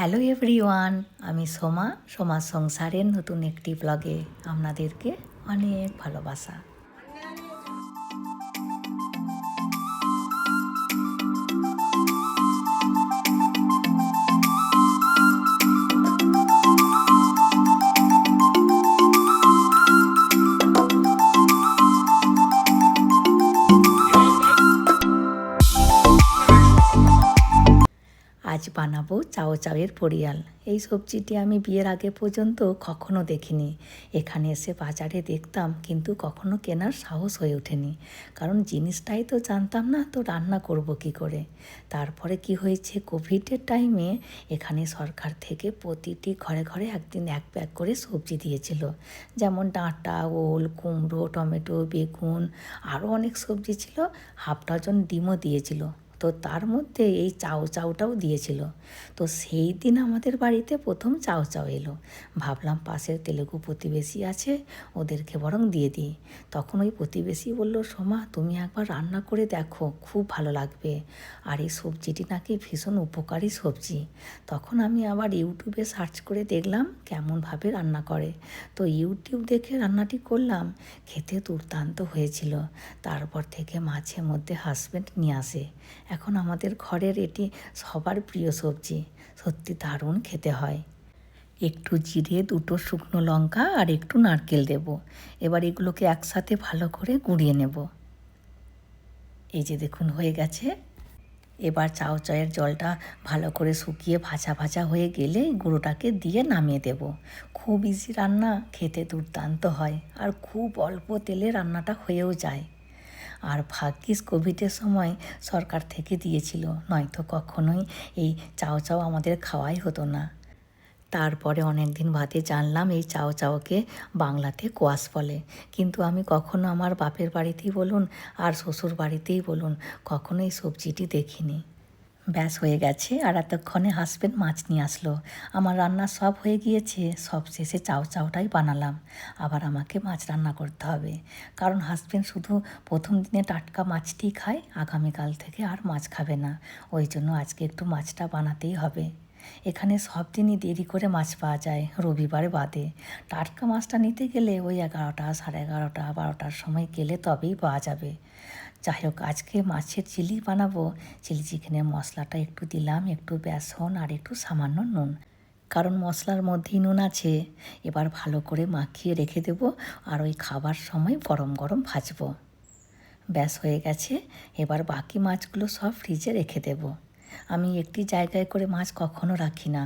Hello everyone, আমি সোমা সংসারের নতুন একটি ব্লগে আপনাদেরকে অনেক ভালোবাসা। আজ বানাবো চাও চাউয়ের পরিয়াল। এই সবজিটি আমি বিয়ের আগে পর্যন্ত কখনো দেখিনি। এখানে এসে বাজারে দেখতাম, কিন্তু কখনো কেনার সাহস হয়ে ওঠেনি, কারণ জিনিসটাই তো জানতাম না, তো রান্না করব কি করে। তারপরে কি হয়েছে, কোভিডের টাইমে এখানে সরকার থেকে প্রতিটি ঘরে ঘরে একদিন এক ব্যাগ করে সবজি দিয়েছিল, যেমন ডাঁটা, ওল, কুমড়ো, টমেটো, বেগুন, আরও অনেক সবজি ছিল। হাফ ডজন ডিমও দিয়েছিল। তো তার মধ্যে এই চাউটাও দিয়েছিল। তো সেই দিন আমাদের বাড়িতে প্রথম চাউ এলো। ভাবলাম পাশের তেলেগু প্রতিবেশী আছে, ওদেরকে বরং দিয়ে দিই। তখন ওই প্রতিবেশী বলল, সোমা তুমি একবার রান্না করে দেখো, খুব ভালো লাগবে, আর এই সবজিটি নাকি ভীষণ উপকারী সবজি। তখন আমি আবার ইউটিউবে সার্চ করে দেখলাম কেমনভাবে রান্না করে। তো ইউটিউব দেখে রান্নাটি করলাম, খেতে দুর্দান্ত হয়েছিল। তারপর থেকে মাঝে মধ্যে হাজব্যান্ড নিয়ে আসে। এখন আমাদের ঘরের এটি সবার প্রিয় সবজি। সত্যি দারুণ খেতে হয়। একটু জিরে, দুটো শুকনো লঙ্কা আর একটু নারকেল দেব। এবার এগুলোকে একসাথে ভালো করে গুঁড়িয়ে নেব। এই যে দেখুন হয়ে গেছে। এবার চায়ের জলটা ভালো করে শুকিয়ে ভাজা ভাজা হয়ে গেলে গুঁড়োটাকে দিয়ে নামিয়ে দেব। খুব ইজি রান্না, খেতে দুর্দান্ত হয়, আর খুব অল্প তেলে রান্নাটা হয়েও যায়। আর ভাগ্যিস কোভিডের সময় সরকার থেকে দিয়েছিল, নয়তো কখনোই এই চাও আমাদের খাওয়াই হতো না। তারপরে অনেক দিন বাদে জানলাম এই চাওকে বাংলাতে কোয়াশ বলে, কিন্তু আমি কখনো আমার বাপের বাড়িতেই বলুন আর শ্বশুর বাড়িতেই বলুন কখনো এই সবজিটি দেখিনি। ব্যাস হয়ে গেছে, আর এতক্ষণে হাজব্যান্ড মাছ নিয়ে আসলো। আমার রান্না সব হয়ে গিয়েছে, সব শেষে চাওটাই বানালাম। আবার আমাকে মাছ রান্না করতে হবে, কারণ হাজব্যান্ড শুধু প্রথম দিনে টাটকা মাছটি খায়, আগামীকাল থেকে আর মাছ খাবে না। ওই জন্য আজকে একটু মাছটা বানাতেই হবে। এখানে সব দিনই দেরি করে মাছ পাওয়া যায়, রবিবারে বাদে। টাটকা মাছটা নিতে গেলে ওই 11টা, 11:30, 12টার সময় গেলে তবেই পাওয়া যাবে। যাই হোক, আজকে মাছের চিলি বানাবো। চিলি চিকেনের মশলাটা একটু দিলাম, একটু বেসন আর একটু সামান্য নুন, কারণ মশলার মধ্যেই নুন আছে। এবার ভালো করে মাখিয়ে রেখে দেবো, আর ওই খাবার সময় গরম গরম ভাজবো। ব্যাস হয়ে গেছে। এবার বাকি মাছগুলো সব ফ্রিজে রেখে দেব। আমি একটি জায়গায় করে মাছ কখনো রাখি না,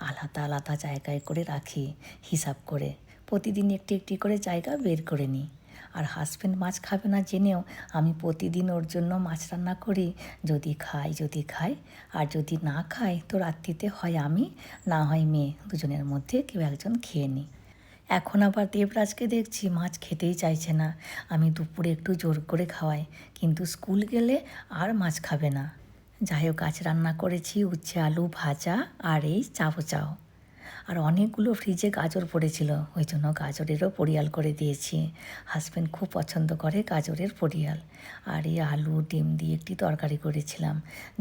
আলাদা আলাদা জায়গায় করে রাখি, হিসাব করে। প্রতিদিন একটি একটি করে জায়গা বের করে নিই। আর হাজব্যান্ড মাছ খাবে না জেনেও আমি প্রতিদিন ওর জন্য মাছ রান্না করি। যদি খাই, আর যদি না খাই তো রাত্রিতে হয় আমি, না হয় মেয়ে, দুজনের মধ্যে কেউ একজন খেয়ে নিই। এখন আবার দেবরাজকে দেখছি মাছ খেতেই চাইছে না। আমি দুপুরে একটু জোর করে খাওয়াই, কিন্তু স্কুল গেলে আর মাছ খাবে না। যাই হোক, আজ রান্না করেছি উচ্ছে আলু ভাজা আর এই চাও। আর অনেকগুলো ফ্রিজে গাজর পড়েছিল, ওই জন্য গাজরেরও পরিয়াল করে দিয়েছি। হাজব্যান্ড খুব পছন্দ করে গাজরের পরিয়াল। আর এই আলু ডিম দিয়ে একটি তরকারি করেছিলাম।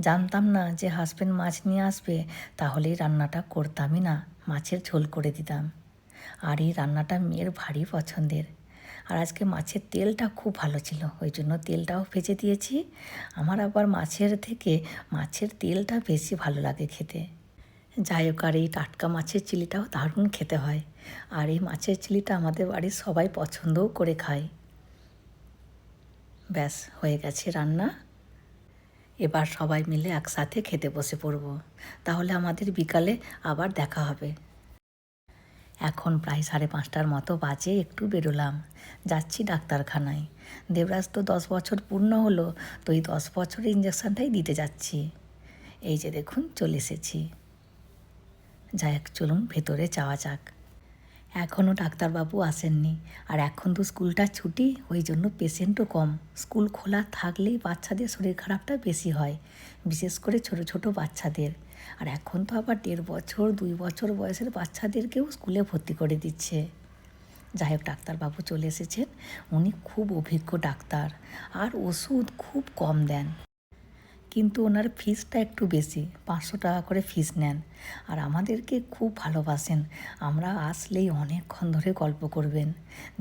জানতাম না যে হাজব্যান্ড মাছ নিয়ে আসবে, তাহলেই রান্নাটা করতামই না, মাছের ঝোল করে দিতাম। আর এই রান্নাটা মেয়ের ভারী পছন্দের। আর আজকে মাছের তেলটা খুব ভালো ছিল, ওই জন্য তেলটাও ভেজে দিয়েছি। আমার আবার মাছের থেকে মাছের তেলটা বেশি ভালো লাগে খেতে। যাই হোক, আর এই টাটকা মাছের চিলিটাও দারুণ খেতে হয়। আর এই মাছের চিলিটা আমাদের বাড়ির সবাই পছন্দও করে খায়। ব্যাস হয়ে গেছে রান্না। এবার সবাই মিলে একসাথে খেতে বসে পড়ব, তাহলে আমাদের বিকালে আবার দেখা হবে। এখন প্রায় 5:30টার মতো বাজে, একটু বেরোলাম, যাচ্ছি ডাক্তারখানায়। দেবরাজ তো 10 বছর পূর্ণ হলো, তো এই 10 বছরের ইঞ্জেকশনটাই দিতে যাচ্ছি। এই যে দেখুন চলে এসেছি। যাই হোক, চলুন ভেতরে যাওয়া যাক। এখনও ডাক্তারবাবু আসেননি, আর এখন তো স্কুলটা ছুটি, ওই জন্য পেশেন্টও কম। স্কুল খোলা থাকলেই বাচ্চাদের শরীর খারাপটা বেশি হয়, বিশেষ করে ছোট ছোট বাচ্চাদের। আর এখন তো আবার 1.5 বছর 2 বছর বয়সের বাচ্চাদেরকেও স্কুলে ভর্তি করে দিচ্ছে। যাই হোক, ডাক্তারবাবু চলে এসেছেন। উনি খুব অভিজ্ঞ ডাক্তার, আর ওষুধ খুব কম দেন। কিন্তু ওনার ফিসটা একটু বেশি, 500 টাকা করে ফিস নেন। আর আমাদেরকে খুব ভালোবাসেন, আমরা আসলেই অনেকক্ষণ ধরে গল্প করবেন।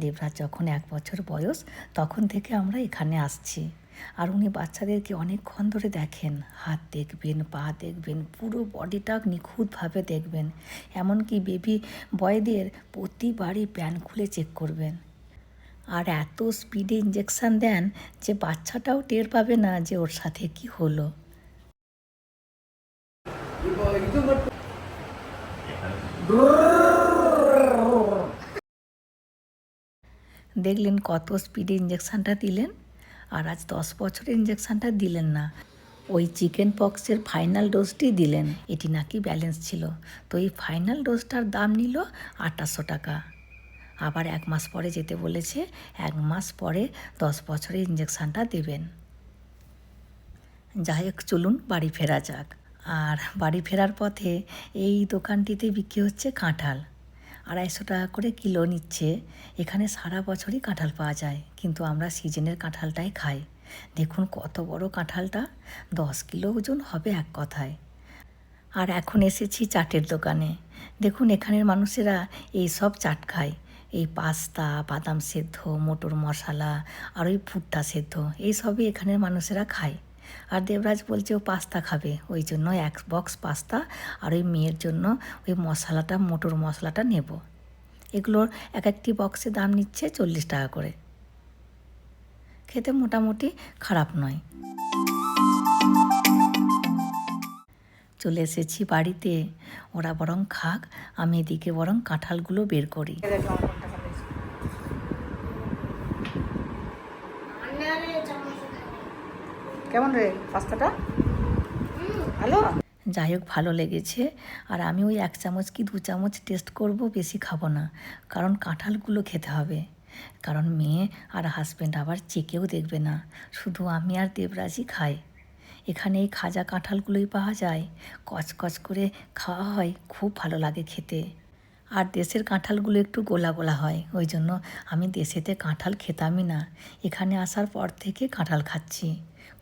দেবরাজ যখন 1 বছর বয়স তখন থেকে আমরা এখানে আসছি। আর উনি বাচ্চাদেরকে অনেকক্ষণ ধরে দেখেন, হাত দেখবেন, পা দেখবেন, পুরো বডিটা নিখুঁতভাবে দেখবেন। এমনকি বেবি বয়দের প্রতিবারই প্যান খুলে চেক করবেন। আর এত স্পিডে ইঞ্জেকশান দেন যে বাচ্চাটাও টের পাবে না যে ওর সাথে কি হলো। দেখলেন কত স্পিডে ইঞ্জেকশানটা দিলেন। আর আজ 10 বছরের ইঞ্জেকশানটা দিলেন না, ওই চিকেন পক্সের ফাইনাল ডোজটি দিলেন। এটি নাকি ব্যালেন্স ছিল, তো এই ফাইনাল ডোজটার দাম নিল 2800 টাকা। আবার 1 মাস পরে যেতে বলেছে, 1 মাস পরে 10 বছরের ইঞ্জেকশানটা দেবেন। যাই হোক, চলুন বাড়ি ফেরা যাক। আর বাড়ি ফেরার পথে এই দোকানটিতে বিক্রি হচ্ছে কাঁঠাল, 250 টাকা করে কিলো নিচ্ছে। এখানে সারা বছরই কাঁঠাল পাওয়া যায়, কিন্তু আমরা সিজনের কাঁঠালটাই খাই। দেখুন কত বড় কাঁঠালটা, 10 কিলো ওজন হবে এক কথায়। আর এখন এসেছি চাটের দোকানে। দেখুন এখানের মানুষেরা এই সব চাট খায়, এই পাস্তা, বাদাম সেদ্ধ, মটর মশলা আর ওই ভুট্টা সেদ্ধ, এই সবই এখানের মানুষেরা খায়। আর দেবরাজ বলছে ও পাস্তা খাবে, ওই জন্য 1 বক্স পাস্তা আর ওই মেয়ের জন্য ওই মশলাটা, মটর মশলাটা নেব। এগুলোর এক একটি বক্সে দাম নিচ্ছে 40 টাকা করে। খেতে মোটামুটি খারাপ নয়। চলে এসেছি বাড়িতে, ওরা বরং খাক, আমি এদিকে বরং কাঁঠালগুলো বের করি। কেমন রে পাস্তাটা? ভালো? যাই হোক, ভালো লেগেছে। আর আমি ওই 1 চামচ কি 2 চামচ টেস্ট করব, বেশি খাবো না, কারণ কাঁঠালগুলো খেতে হবে। কারণ মেয়ে আর হাজব্যান্ড আবার চেকেও দেখবে না, শুধু আমি আর দেবরাজই খাই। এখানে এই খাজা কাঁঠালগুলোই পাওয়া যায়, কচকচ করে খাওয়া হয়, খুব ভালো লাগে খেতে। আর দেশের কাঁঠালগুলো একটু গোলা গোলা হয়, ওই জন্য আমি দেশেতে কাঁঠাল খেতামই না। এখানে আসার পর থেকে কাঁঠাল খাচ্ছি,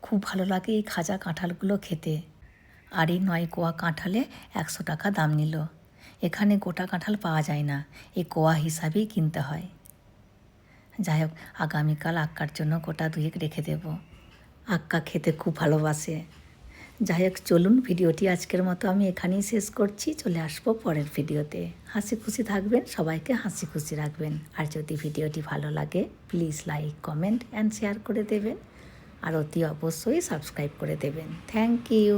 খুব ভালো লাগে এই খাজা কাঁঠালগুলো খেতে। আর এই 9 কোয়া কাঁঠালে 100 টাকা দাম নিল। এখানে গোটা কাঁঠাল পাওয়া যায় না, এই কোয়া হিসাবেই কিনতে হয়। যাই হোক, আগামীকাল আক্কার জন্য গোটা 2 রেখে দেব, আক্কা খেতে খুব ভালোবাসে। যাই হোক, চলুন ভিডিওটি আজকের মতো আমি এখানেই শেষ করছি, চলে আসবো পরের ভিডিওতে। হাসি খুশি থাকবেন, সবাইকে হাসি খুশি রাখবেন। আর যদি ভিডিওটি ভালো লাগে please like, comment and share করে দেবেন। আর অতি অবশ্যই সাবস্ক্রাইব করে দেবেন। Thank you.